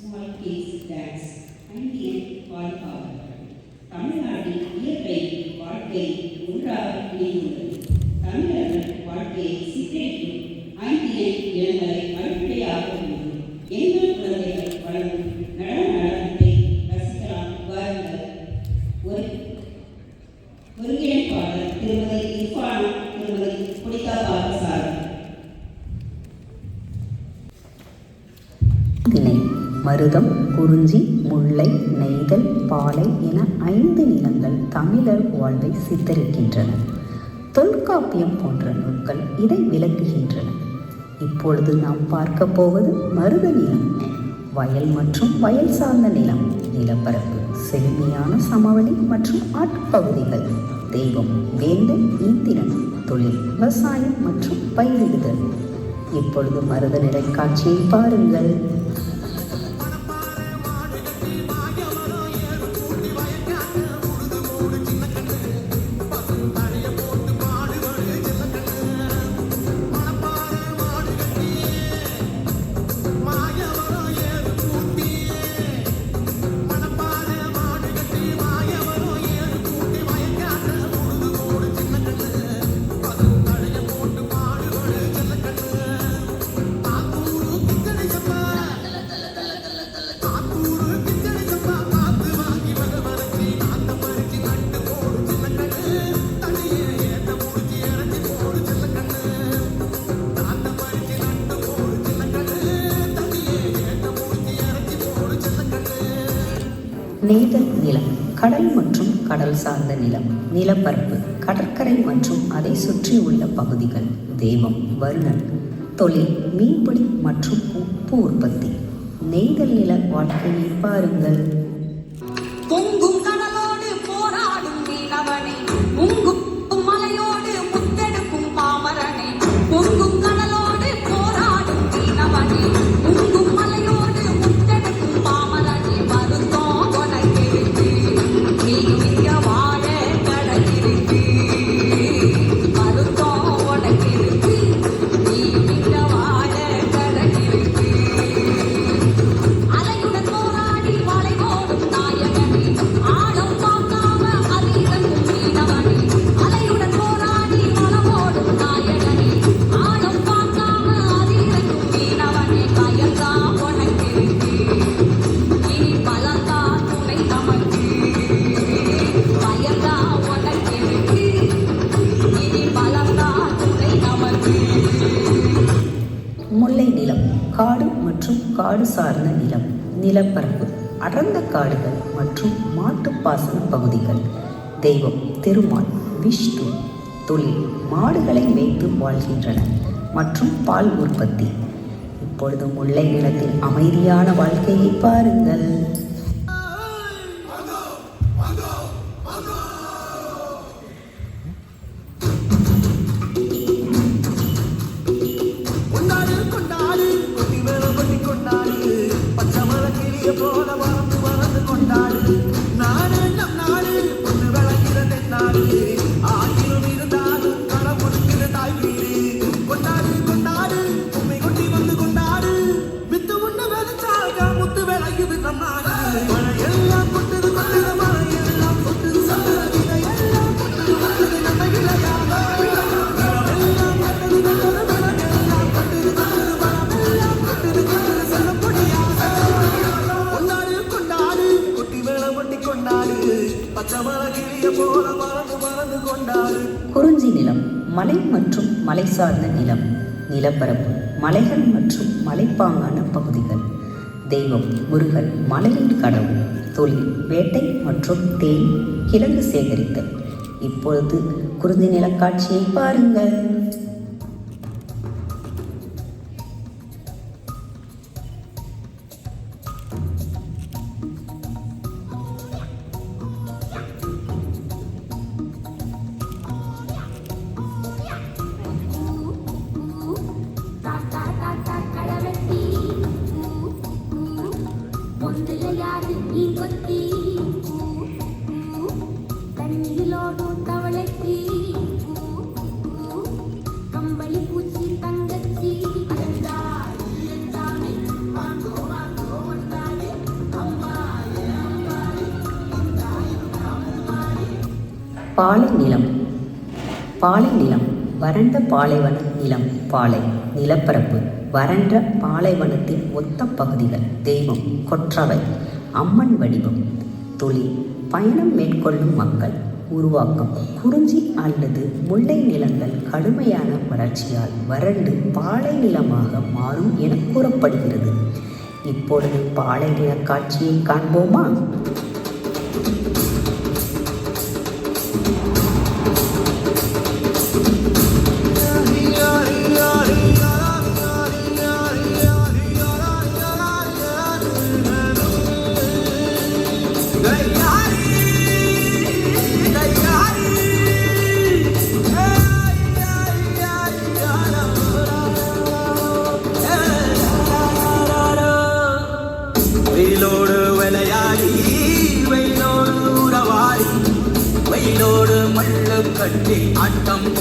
Small case dance ஐந்தியன் வாழ்வாளர்கள் தமிழ்நாட்டின் இயற்கை வாழ்க்கை ஒன்றாக இணைந்துள்ளது. தமிழர்கள் வாழ்க்கையை சித்தரிக்கும் ஐந்தியன் இளங்கலை அடிப்படையாக உள்ளது. எங்கள் குழந்தைகள் வளரும் நடனத்தை ரசிக்கலாம். வாருங்கள். ஒருங்கிணைப்பாளர் திருமதி இர்ஃபானா, திருமதி புனிதா பாலசாமி. திணை, மருதம், குறிஞ்சி, முல்லை, நெய்தல், பாலை என 5 நிலங்கள் தமிழர் வாழ்வை சித்தரிக்கின்றன. தொல்காப்பியம் போன்ற நூல்கள் இதை விளக்குகின்றன. இப்பொழுது நாம் பார்க்க போவது மருத நிலம். வயல் மற்றும் வயல் சார்ந்த நிலம், நிலப்பரப்பு, செழுமையான சமவெளி மற்றும் ஆட்பகுதிகள், தெய்வம், வேந்தன், ஈத்திரன், தொழில், விவசாயம் மற்றும் பயிரிடுதல். இப்பொழுது மருத நிலை காட்சியை பாருங்கள். நெய்தல் நிலம் கடல் மற்றும் கடல் சார்ந்த நிலம், நிலப்பரப்பு, கடற்கரை மற்றும் அதை சுற்றியுள்ள பகுதிகள், தெய்வம், வருணன், தொழில், மீன்பிடி மற்றும் உப்பு உற்பத்தி. நெய்தல் நில வாழ்க்கையை பாருங்கள். பொங்கும் கடலோடு போராடும் மீனவனே, உங்கும் மலையோடு முத்தெடுக்கும் பாமரனே. பொங்கும் கடலோடு போராடும் மீனவனே, உங்கும் மலையோடு முத்தெடுக்கும் பாமரனே. வருத்தம் உனக்கிருக்கு, நீயும் இங்க வாழ கடலிருக்கு. வருத்தம் உனக்கிருக்கு, நீயும் இங்க வாழ கடலிருக்கு. அலையுடன் போராடி வளை போடும் நாயகனே, ஆழம் பார்க்காம அதிரங்கும் மீனவனே. அலையுடன் போராடி வளை போடும் நாயகனே, ஆழம் பார்க்காம அதிரங்கும் மீனவனே. பயந்தா உனக்கிருக்கு, இனி பலந்தா துணை நமக்கு. பயந்தா உனக்கிருக்கு, இனி பலந்தா துணை நமக்கு. முல்லை நிலம் காடு மற்றும் காடு சார்ந்த நிலம், நிலப்பரப்பு, அடர்ந்த காடுகள் மற்றும் மாட்டுப்பாசன பகுதிகள், தெய்வம், திருமால், விஷ்ணு, தொழில், மாடுகளை வைத்து வாழ்கின்றனர் மற்றும் பால் உற்பத்தி. இப்பொழுது முல்லை நிலத்தில் அமைதியான வாழ்க்கையை பாருங்கள். குறிஞ்சி நிலம் மலை மற்றும் மலை சார்ந்த நிலம், நிலப்பரப்பு, மலைகள் மற்றும் மலைப்பாங்கான பகுதிகள், தெய்வம், முருகன், மலையின் கடவுள், தொழில், வேட்டை மற்றும் தேன், கிழங்கு சேகரித்தல். இப்பொழுது குறிஞ்சி நில காட்சியை பாருங்கள். தண்ணீரிலோடும் தவளைக்கு கம்பளி பூச்சி தங்கச்சி பாலை நிலம். பாலை நிலம் வறண்ட பாலைவன நிலம். பாலை நிலப்பரப்பு வறண்ட பாலைவனத்தின் ஒத்த பகுதிகள். தெய்வம் கொற்றவை. அம்மன் வடிவம். தொழில் பயணம் மேற்கொள்ளும் மக்கள். உருவாக்கம் குறிஞ்சி அல்லது முல்லை நிலங்கள் கடுமையான வறட்சியால் வறண்டு பாலை நிலமாக மாறும் என கூறப்படுகிறது. இப்பொழுது பாலை நில காட்சியை காண்போமா? வெயிலோடு விளையாடி வெயிலோடு உறவாடி வெயிலோடு மண்ணு கட்டி ஆட்டம்